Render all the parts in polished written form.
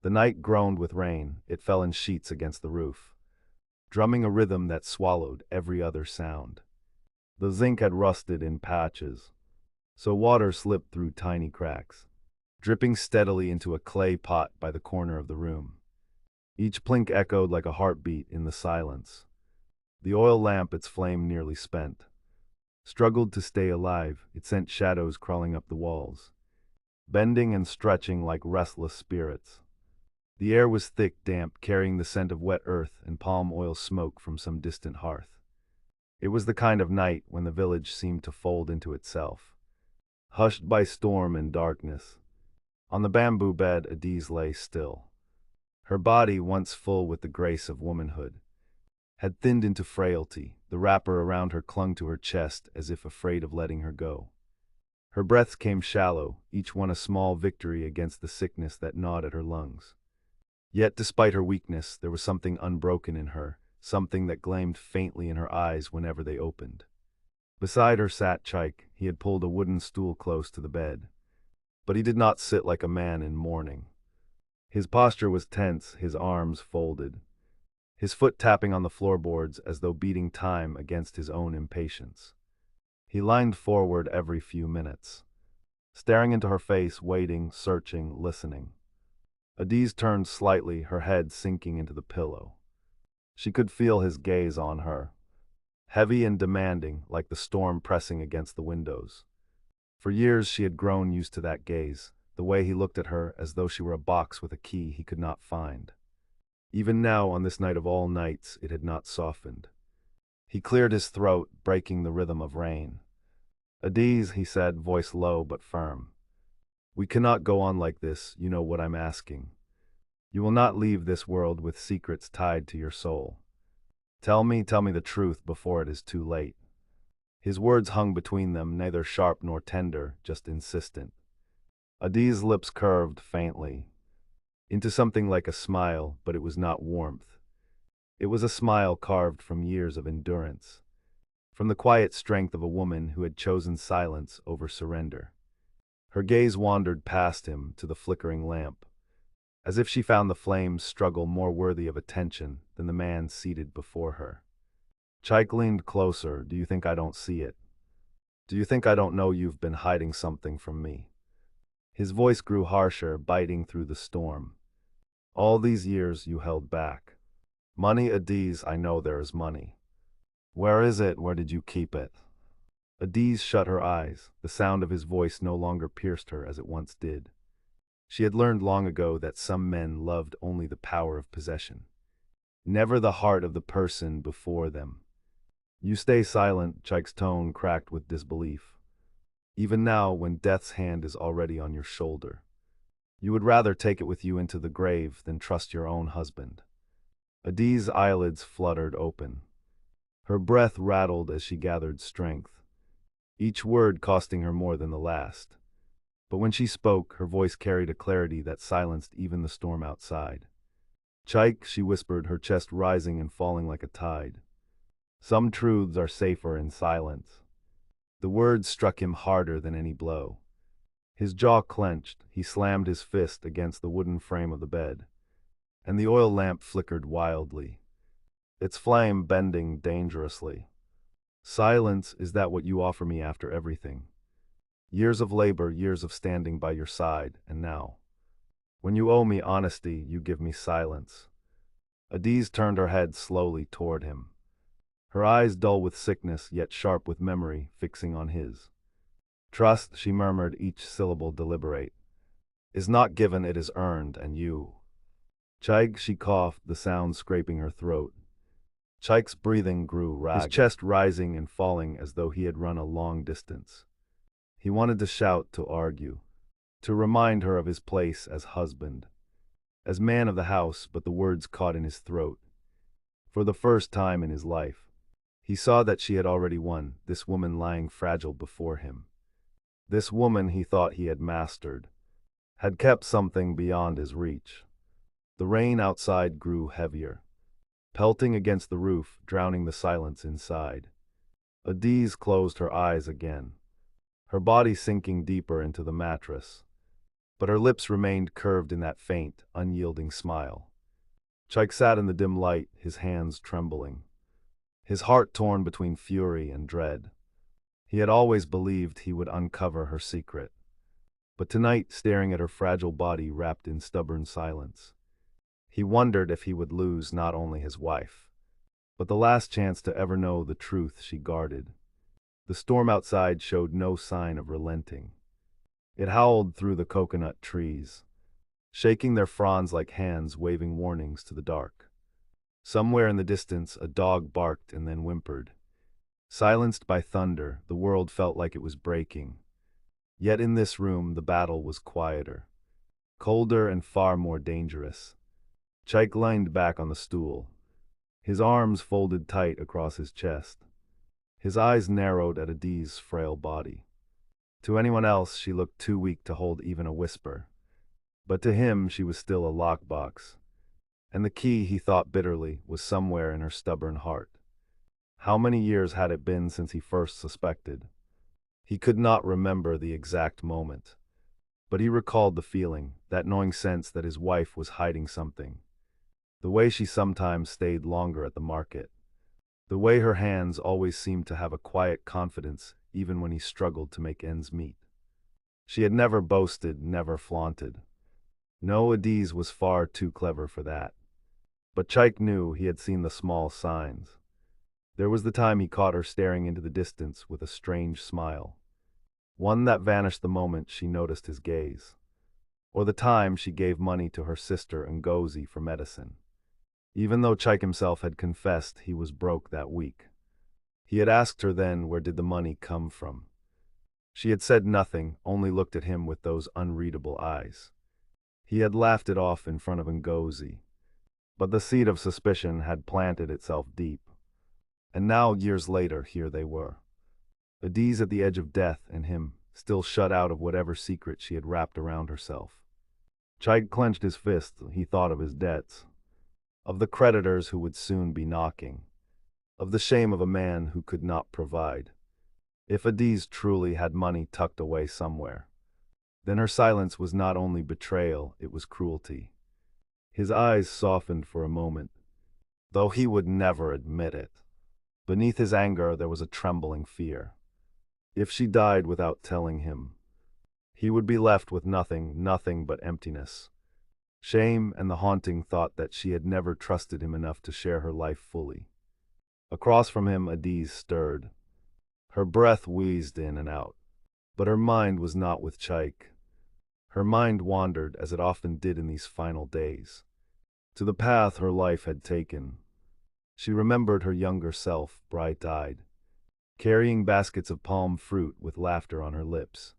The night groaned with rain. It fell in sheets against the roof, drumming a rhythm that swallowed every other sound. The zinc had rusted in patches, so water slipped through tiny cracks, dripping steadily into a clay pot by the corner of the room. Each plink echoed like a heartbeat in the silence. The oil lamp, its flame nearly spent, struggled to stay alive. It sent shadows crawling up the walls, bending and stretching like restless spirits. The air was thick, damp, carrying the scent of wet earth and palm oil smoke from some distant hearth. It was the kind of night when the village seemed to fold into itself, hushed by storm and darkness. On the bamboo bed, Adaeze lay still. Her body, once full with the grace of womanhood, had thinned into frailty. The wrapper around her clung to her chest as if afraid of letting her go. Her breaths came shallow, each one a small victory against the sickness that gnawed at her lungs. Yet despite her weakness, there was something unbroken in her, something that gleamed faintly in her eyes whenever they opened. Beside her sat Chike. He had pulled a wooden stool close to the bed, but he did not sit like a man in mourning. His posture was tense, his arms folded, his foot tapping on the floorboards as though beating time against his own impatience. He leaned forward every few minutes, staring into her face, waiting, searching, listening. Adaeze turned slightly, her head sinking into the pillow. She could feel his gaze on her, heavy and demanding, like the storm pressing against the windows. For years she had grown used to that gaze, the way he looked at her as though she were a box with a key he could not find. Even now, on this night of all nights, it had not softened. He cleared his throat, breaking the rhythm of rain. "Adaeze," he said, voice low but firm. "We cannot go on like this, you know what I'm asking. You will not leave this world with secrets tied to your soul. Tell me the truth before it is too late." His words hung between them, neither sharp nor tender, just insistent. Adaeze's lips curved faintly, into something like a smile, but it was not warmth. It was a smile carved from years of endurance, from the quiet strength of a woman who had chosen silence over surrender. Her gaze wandered past him to the flickering lamp, as if she found the flame's struggle more worthy of attention than the man seated before her. Chike leaned closer. "Do you think I don't see it? Do you think I don't know you've been hiding something from me?" His voice grew harsher, biting through the storm. "All these years you held back. Money, Adaeze, I know there is money. Where is it? Where did you keep it?" Adaeze shut her eyes. The sound of his voice no longer pierced her as it once did. She had learned long ago that some men loved only the power of possession, never the heart of the person before them. "You stay silent," Chike's tone cracked with disbelief. "Even now, when death's hand is already on your shoulder. You would rather take it with you into the grave than trust your own husband." Adaeze's eyelids fluttered open. Her breath rattled as she gathered strength, each word costing her more than the last. But when she spoke, her voice carried a clarity that silenced even the storm outside. "Chike," she whispered, her chest rising and falling like a tide. "Some truths are safer in silence." The words struck him harder than any blow. His jaw clenched, he slammed his fist against the wooden frame of the bed, and the oil lamp flickered wildly, its flame bending dangerously. "Silence, is that what you offer me after everything? Years of labor, years of standing by your side, and now, when you owe me honesty, you give me silence." Adaeze turned her head slowly toward him, her eyes dull with sickness, yet sharp with memory, fixing on his. "Trust," she murmured, each syllable deliberate, "is not given, it is earned, and you—" "Chike," she coughed, the sound scraping her throat. Chike's breathing grew ragged, his chest rising and falling as though he had run a long distance. He wanted to shout, to argue, to remind her of his place as husband, as man of the house, but the words caught in his throat. For the first time in his life, he saw that she had already won, this woman lying fragile before him. This woman he thought he had mastered, had kept something beyond his reach. The rain outside grew heavier, pelting against the roof, drowning the silence inside. Adaeze closed her eyes again, her body sinking deeper into the mattress. but her lips remained curved in that faint, unyielding smile. Chike sat in the dim light, his hands trembling, his heart torn between fury and dread. He had always believed he would uncover her secret, but tonight, staring at her fragile body wrapped in stubborn silence, he wondered if he would lose not only his wife, but the last chance to ever know the truth she guarded. The storm outside showed no sign of relenting. It howled through the coconut trees, shaking their fronds like hands waving warnings to the dark. Somewhere in the distance, a dog barked and then whimpered. Silenced by thunder, the world felt like it was breaking. Yet in this room, the battle was quieter, colder and far more dangerous. Chike leaned back on the stool, his arms folded tight across his chest. His eyes narrowed at Adaeze's frail body. To anyone else, she looked too weak to hold even a whisper. But to him, she was still a lockbox. And the key, he thought bitterly, was somewhere in her stubborn heart. How many years had it been since he first suspected? He could not remember the exact moment. But he recalled the feeling, that gnawing sense that his wife was hiding something. The way she sometimes stayed longer at the market. The way her hands always seemed to have a quiet confidence even when he struggled to make ends meet. She had never boasted, never flaunted. No, Adaeze was far too clever for that. But Chike knew he had seen the small signs. There was the time he caught her staring into the distance with a strange smile. One that vanished the moment she noticed his gaze. Or the time she gave money to her sister Adaeze for medicine. Even though Chike himself had confessed he was broke that week. He had asked her then where did the money come from. She had said nothing, only looked at him with those unreadable eyes. He had laughed it off in front of Adaeze. But the seed of suspicion had planted itself deep. And now, years later, here they were. Adaeze at the edge of death and him, still shut out of whatever secret she had wrapped around herself. Chike clenched his fist. He thought of his debts, of the creditors who would soon be knocking, of the shame of a man who could not provide. If Adaeze truly had money tucked away somewhere, then her silence was not only betrayal, it was cruelty. His eyes softened for a moment, though he would never admit it. Beneath his anger there was a trembling fear. If she died without telling him, he would be left with nothing, nothing but emptiness. Shame and the haunting thought that she had never trusted him enough to share her life fully. Across from him, Adaeze stirred. Her breath wheezed in and out. But her mind was not with Chike. Her mind wandered, as it often did in these final days, to the path her life had taken. She remembered her younger self, bright-eyed, carrying baskets of palm fruit with laughter on her lips.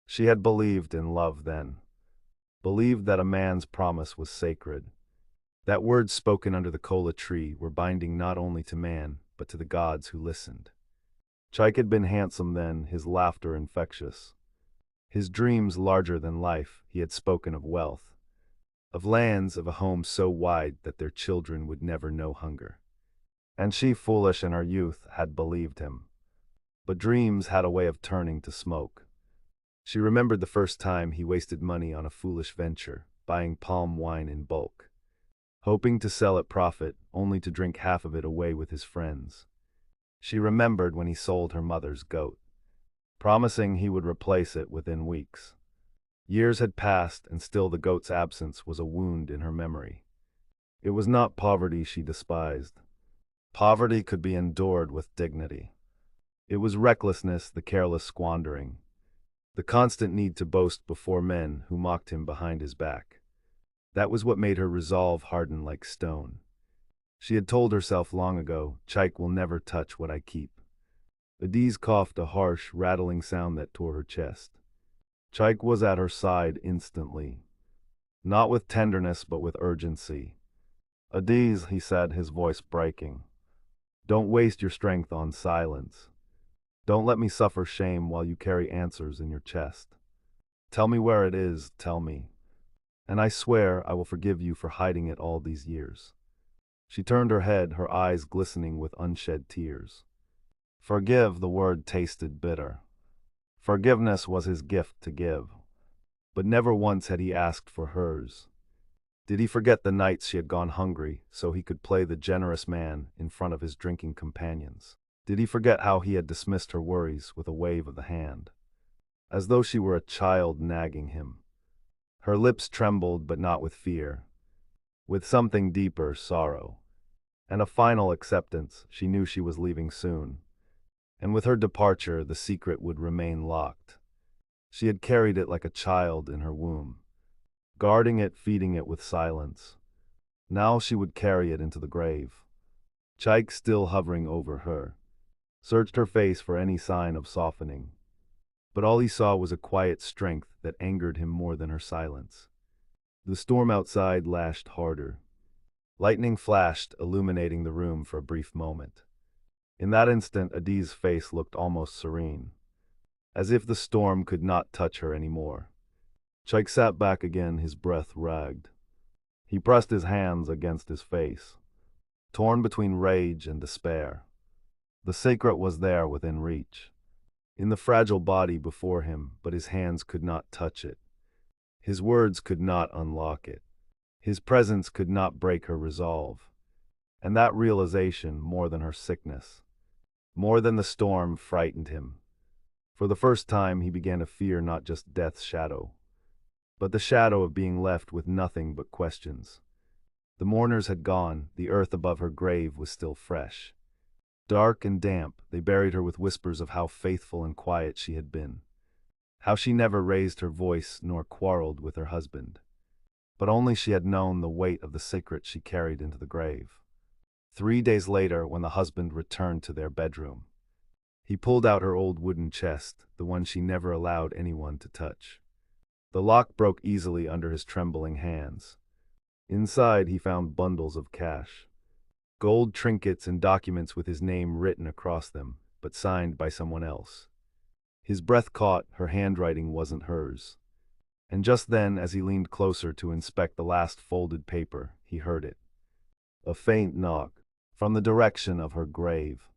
She had believed in love then, believed that a man's promise was sacred, that words spoken under the cola tree were binding not only to man, but to the gods who listened. Chike had been handsome then, his laughter infectious. His dreams larger than life. He had spoken of wealth, of lands, of a home so wide that their children would never know hunger. And she, foolish in her youth, had believed him. But dreams had a way of turning to smoke. She remembered the first time he wasted money on a foolish venture, buying palm wine in bulk, hoping to sell at profit, only to drink half of it away with his friends. She remembered when he sold her mother's goat, promising he would replace it within weeks. Years had passed, and still the goat's absence was a wound in her memory. It was not poverty she despised. Poverty could be endured with dignity. It was recklessness, the careless squandering, the constant need to boast before men who mocked him behind his back. That was what made her resolve harden like stone. She had told herself long ago, Chike will never touch what I keep. Adaeze coughed, a harsh, rattling sound that tore her chest. Chike was at her side instantly, not with tenderness but with urgency. Adaeze, he said, his voice breaking, don't waste your strength on silence. Don't let me suffer shame while you carry answers in your chest. Tell me where it is, tell me. And I swear I will forgive you for hiding it all these years. She turned her head, her eyes glistening with unshed tears. Forgive, the word tasted bitter. Forgiveness was his gift to give. but never once had he asked for hers. Did he forget the nights she had gone hungry so he could play the generous man in front of his drinking companions? Did he forget how he had dismissed her worries with a wave of the hand, as though she were a child nagging him? Her lips trembled, but not with fear, with something deeper, sorrow, and a final acceptance. She knew she was leaving soon, and with her departure the secret would remain locked. She had carried it like a child in her womb, guarding it, feeding it with silence. Now she would carry it into the grave. Chike, still hovering over her, searched her face for any sign of softening, but all he saw was a quiet strength that angered him more than her silence. The storm outside lashed harder. Lightning flashed, illuminating the room for a brief moment. In that instant, Adaeze's face looked almost serene, as if the storm could not touch her anymore. Chike sat back again, his breath ragged. He pressed his hands against his face, torn between rage and despair. The secret was there within reach, in the fragile body before him, but his hands could not touch it. His words could not unlock it. His presence could not break her resolve. And that realization, more than her sickness, more than the storm, frightened him. For the first time, he began to fear not just death's shadow, but the shadow of being left with nothing but questions. The mourners had gone, the earth above her grave was still fresh. Dark and damp, they buried her with whispers of how faithful and quiet she had been, how she never raised her voice nor quarreled with her husband. But only she had known the weight of the secret she carried into the grave. 3 days later, when the husband returned to their bedroom, he pulled out her old wooden chest, the one she never allowed anyone to touch. The lock broke easily under his trembling hands. Inside, he found bundles of cash, gold trinkets and documents with his name written across them, but signed by someone else. His breath caught. Her handwriting wasn't hers. And just then, as he leaned closer to inspect the last folded paper, he heard it. A faint knock from the direction of her grave.